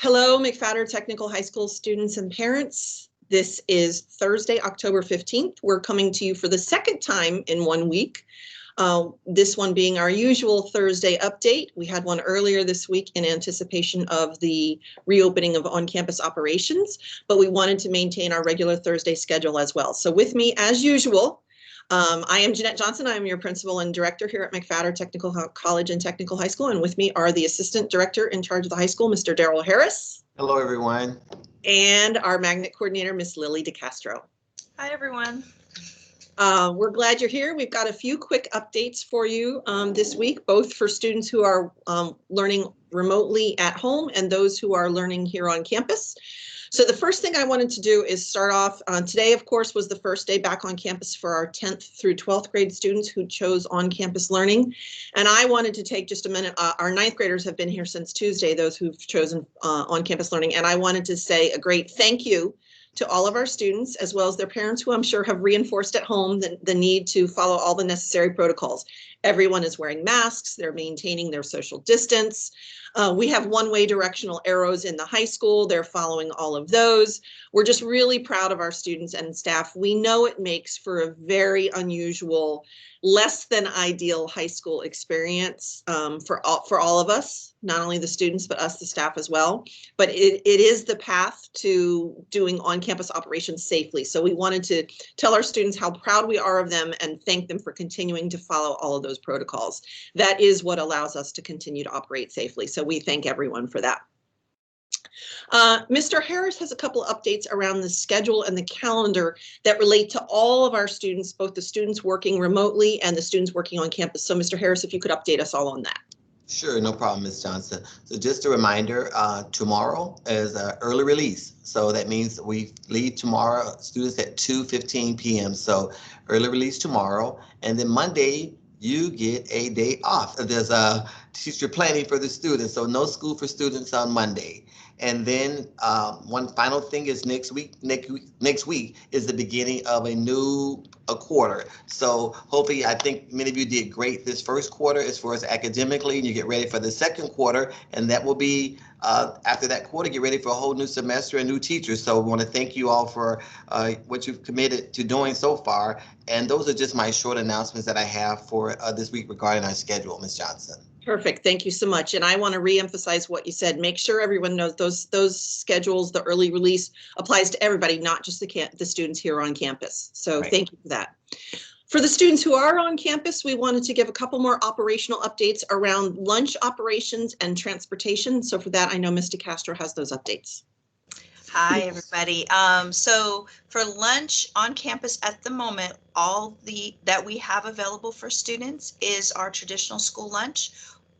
Hello, McFatter Technical High School students and parents. This is Thursday, October 15th. We're coming to you for the second time in 1 week. This one being our usual Thursday update. We had one earlier this week in anticipation of the reopening of on-campus operations, but we wanted to maintain our regular Thursday schedule as well. So with me, as usual, I am Jeanette Johnson. I am your principal and director here at McFatter Technical College and Technical High School. And with me are the assistant director in charge of the high school, Mr. Daryl Harris. Hello, everyone. And our magnet coordinator, Miss Lily DeCastro. Hi, everyone. We're glad you're here. We've got a few quick updates for you this week, both for students who are learning remotely at home and those who are learning here on campus. So the first thing I wanted to do is start off today, of course, was the first day back on campus for our 10th through 12th grade students who chose on-campus learning. And I wanted to take just a minute. Our 9th graders have been here since Tuesday, those who've chosen on-campus learning. And I wanted to say a great thank you to all of our students, as well as their parents, who I'm sure have reinforced at home the need to follow all the necessary protocols. Everyone is wearing masks, they're maintaining their social distance. We have one-way directional arrows in the high school. They're following all of those. We're just really proud of our students and staff. We know it makes for a very unusual, less than ideal high school experience for all of us, not only the students, but us, the staff as well. But it is the path to doing on-campus operations safely. So we wanted to tell our students how proud we are of them and thank them for continuing to follow all of those protocols. That is what allows us to continue to operate safely. So we thank everyone for that. Mr. Harris has a couple of updates around the schedule and the calendar that relate to all of our students, both the students working remotely and the students working on campus. So Mr. Harris, if you could update us all on that. Sure, no problem, Ms. Johnson. So just a reminder, tomorrow is an early release. So that means we leave tomorrow, students at 2:15 p.m. So early release tomorrow. And then Monday, you get a day off. There's a teacher planning for the students. So no school for students on Monday. And then one final thing is next week is the beginning of a new quarter. So hopefully, I think many of you did great this first quarter as far as academically, and you get ready for the second quarter, and that will be after that quarter, get ready for a whole new semester and new teachers. So we want to thank you all for what you've committed to doing so far. And those are just my short announcements that I have for this week regarding our schedule, Ms. Johnson. Perfect. Thank you so much. And I want to reemphasize what you said. Make sure everyone knows those schedules, the early release applies to everybody, not just the students here on campus. So right. Thank you for that. For the students who are on campus, we wanted to give a couple more operational updates around lunch operations and transportation. So for that, I know Ms. DeCastro has those updates. Hi, everybody. So for lunch on campus at the moment, all that we have available for students is our traditional school lunch,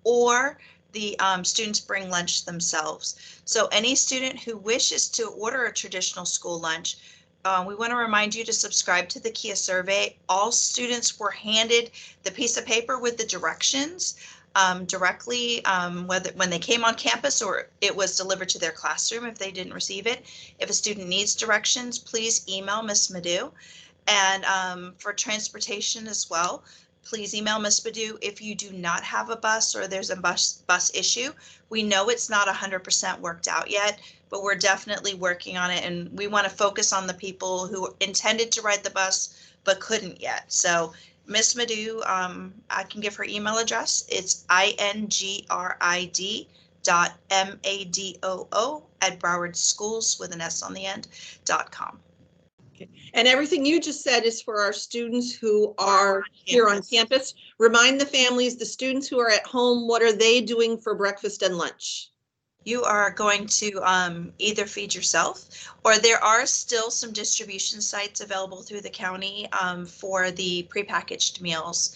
or the students bring lunch themselves. So any student who wishes to order a traditional school lunch, we want to remind you to subscribe to the KIA survey. All students were handed the piece of paper with the directions directly, whether when they came on campus or it was delivered to their classroom if they didn't receive it. If a student needs directions, please email Ms. Madu. And for transportation as well, please email Ms. Madu if you do not have a bus or there's a bus issue. We know it's not 100% worked out yet, but we're definitely working on it, and we want to focus on the people who intended to ride the bus but couldn't yet. So Ms. Madu, I can give her email address. It's ingrid.madoo@browardschools with an S on the end.com. Okay. And everything you just said is for our students who are here on campus. Remind the families, the students who are at home, what are they doing for breakfast and lunch? You are going to either feed yourself, or there are still some distribution sites available through the county for the prepackaged meals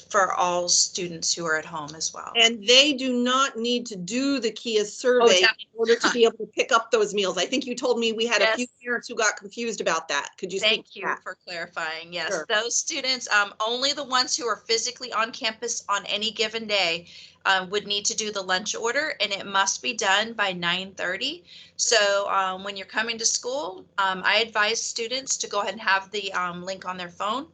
for all students who are at home as well. And they do not need to do the KIA survey in order to be able to pick up those meals. I think you told me we had a few parents who got confused about that. Could you Thank you for clarifying. Yes, sure. Those students, only the ones who are physically on campus on any given day would need to do the lunch order, and it must be done by 9:30. So when you're coming to school, I advise students to go ahead and have the link on their phone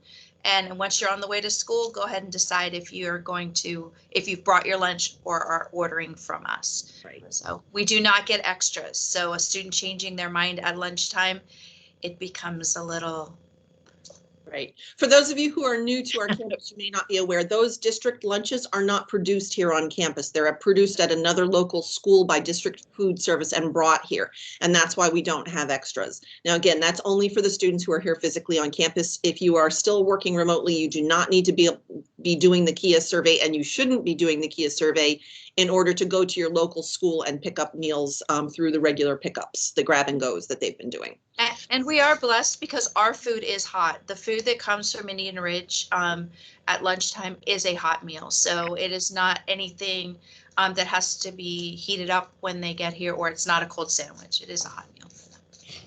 And once you're on the way to school, go ahead and decide if you've brought your lunch or are ordering from us. Right. So we do not get extras. So a student changing their mind at lunchtime, it becomes a little. Right. For those of you who are new to our campus, you may not be aware, those district lunches are not produced here on campus. They're produced at another local school by district food service and brought here. And that's why we don't have extras. Now, again, that's only for the students who are here physically on campus. If you are still working remotely, you do not need to be doing the KIA survey, and you shouldn't be doing the KIA survey in order to go to your local school and pick up meals through the regular pickups, the grab and goes that they've been doing. And we are blessed because our food is hot. The food that comes from Indian Ridge at lunchtime is a hot meal. So it is not anything that has to be heated up when they get here, or it's not a cold sandwich. It is a hot meal for them.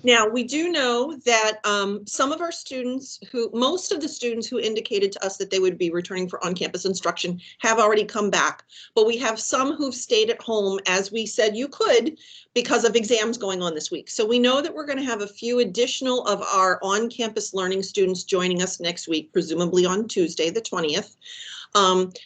Now, we do know that some of our students most of the students who indicated to us that they would be returning for on-campus instruction have already come back, but we have some who've stayed at home, as we said you could, because of exams going on this week. So we know that we're going to have a few additional of our on-campus learning students joining us next week, presumably on Tuesday, the 20th.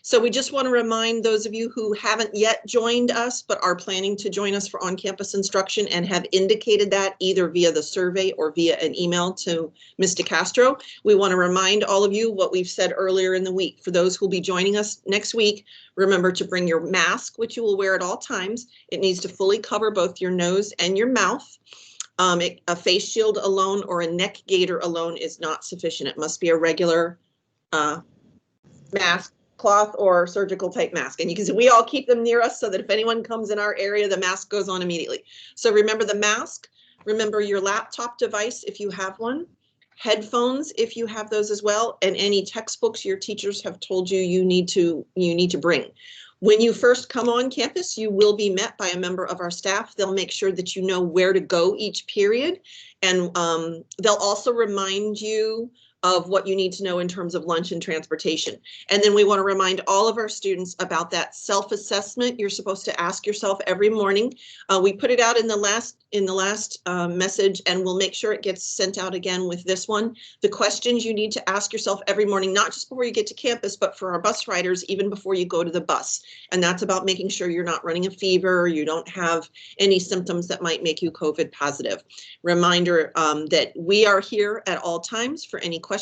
So we just want to remind those of you who haven't yet joined us but are planning to join us for on-campus instruction and have indicated that either via the survey or via an email to Ms. DeCastro. We want to remind all of you what we've said earlier in the week. For those who will be joining us next week, remember to bring your mask, which you will wear at all times. It needs to fully cover both your nose and your mouth. A face shield alone or a neck gaiter alone is not sufficient. It must be a regular mask, cloth, or surgical type mask. And you can see we all keep them near us so that if anyone comes in our area, the mask goes on immediately. So remember the mask, remember your laptop device if you have one, headphones if you have those as well, and any textbooks your teachers have told you you need to bring. When you first come on campus, you will be met by a member of our staff. They'll make sure that you know where to go each period, and they'll also remind you of what you need to know in terms of lunch and transportation. And then we want to remind all of our students about that self-assessment you're supposed to ask yourself every morning. We put it out in the last message, and we'll make sure it gets sent out again with this one. The questions you need to ask yourself every morning, not just before you get to campus, but for our bus riders, even before you go to the bus. And that's about making sure you're not running a fever, you don't have any symptoms that might make you COVID positive. Reminder that we are here at all times for any questions.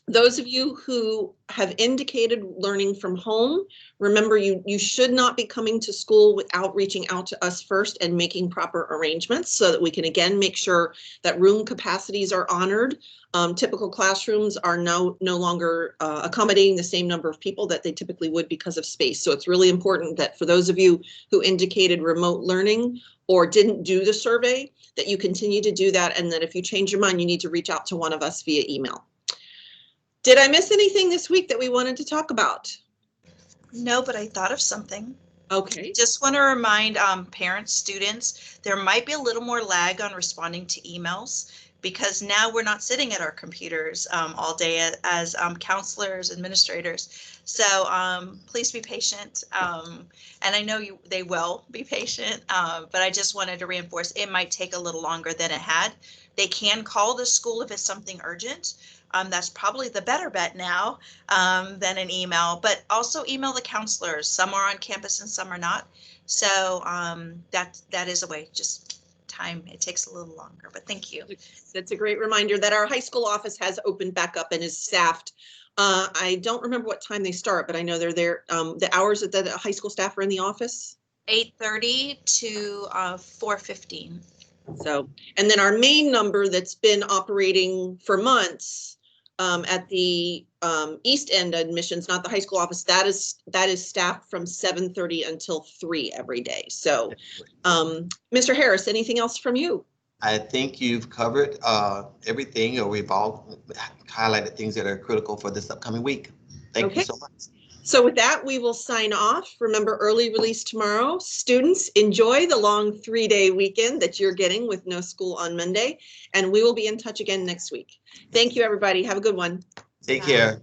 Those of you who have indicated learning from home, remember you should not be coming to school without reaching out to us first and making proper arrangements so that we can again make sure that room capacities are honored. Typical classrooms are no longer accommodating the same number of people that they typically would because of space. So it's really important that for those of you who indicated remote learning or didn't do the survey, that you continue to do that, and that if you change your mind, you need to reach out to one of us via email. Did I miss anything this week that we wanted to talk about? No, but I thought of something. Okay. Just want to remind parents, students, there might be a little more lag on responding to emails because now we're not sitting at our computers all day as counselors, administrators. So please be patient. And I know they will be patient, but I just wanted to reinforce it might take a little longer than it had. They can call the school if it's something urgent. That's probably the better bet now than an email, but also email the counselors. Some are on campus and some are not. So that is a way, just time. It takes a little longer, but thank you. That's a great reminder that our high school office has opened back up and is staffed. I don't remember what time they start, but I know they're there. The hours that the high school staff are in the office? 8:30 to 4:15. So, and then our main number that's been operating for months at the East End admissions, not the high school office, that is staffed from 7:30 until 3 every day. So, Mr. Harris, anything else from you? I think you've covered everything, or we've all highlighted things that are critical for this upcoming week. Thank you so much. So with that, we will sign off. Remember, early release tomorrow. Students, enjoy the long 3-day weekend that you're getting with no school on Monday, and we will be in touch again next week. Thank you, everybody. Have a good one. Take care.